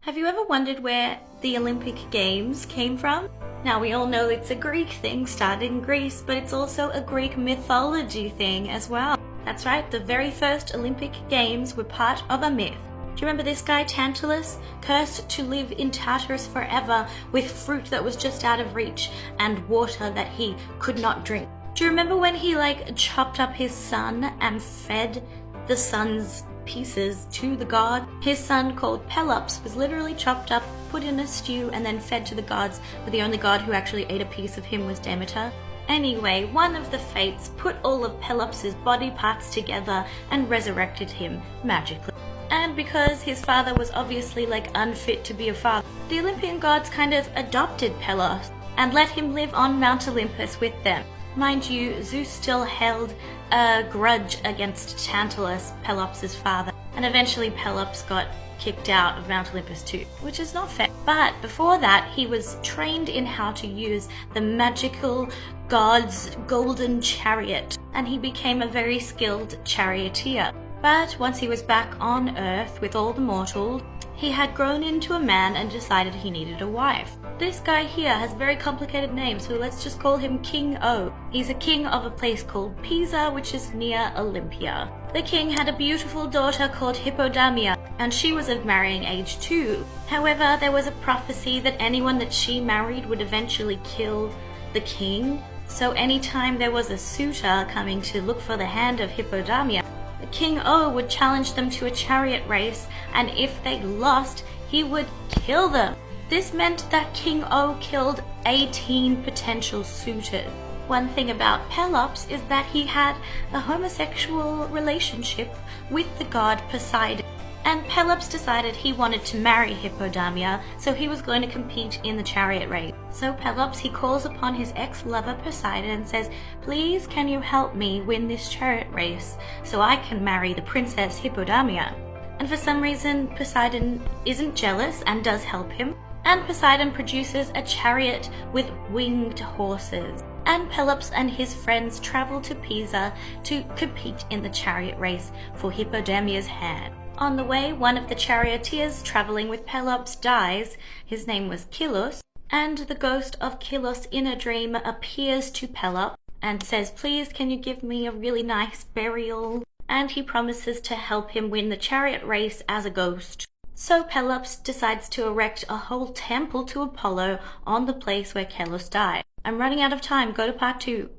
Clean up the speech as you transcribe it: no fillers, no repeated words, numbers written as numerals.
Have you ever wondered where the Olympic Games came from? Now, we all know it's a Greek thing, started in Greece, but it's also a Greek mythology thing as well. That's right, the very first Olympic Games were part of a myth. Do you remember this guy, Tantalus? Cursed to live in Tartarus forever with fruit that was just out of reach and water that he could not drink. Do you remember when he chopped up his son and fed the son's pieces to the god? His son, called Pélops, was literally chopped up, put in a stew, and then fed to the gods, but the only god who actually ate a piece of him was Demeter. Anyway, one of the fates put all of Pélops' body parts together and resurrected him magically. And because his father was obviously unfit to be a father, the Olympian gods kind of adopted Pélops and let him live on Mount Olympus with them. Mind you, Zeus still held a grudge against Tantalus, Pélops' father, and eventually Pélops got kicked out of Mount Olympus too, which is not fair. But before that, he was trained in how to use the magical god's golden chariot, and he became a very skilled charioteer. But once he was back on Earth with all the mortals, he had grown into a man and decided he needed a wife. This guy here has a very complicated name, so let's just call him King O. He's a king of a place called Pisa, which is near Olympia. The king had a beautiful daughter called Hippodamia, and she was of marrying age too. However, there was a prophecy that anyone that she married would eventually kill the king. So anytime there was a suitor coming to look for the hand of Hippodamia, King O would challenge them to a chariot race, and if they lost, he would kill them. This meant that King O killed 18 potential suitors. One thing about Pélops is that he had a homosexual relationship with the god Poseidon. And Pélops decided he wanted to marry Hippodamia, so he was going to compete in the chariot race. So Pélops, he calls upon his ex-lover Poseidon and says, "Please, can you help me win this chariot race so I can marry the princess Hippodamia?" And for some reason, Poseidon isn't jealous and does help him. And Poseidon produces a chariot with winged horses. And Pélops and his friends travel to Pisa to compete in the chariot race for Hippodamia's hand. On the way, one of the charioteers traveling with Pélops dies. His name was Kylos, and the ghost of Kylos in a dream appears to Pélops and says, "Please, can you give me a really nice burial?" And he promises to help him win the chariot race as a ghost. So Pélops decides to erect a whole temple to Apollo on the place where Kylos died. I'm running out of time. Go to part 2.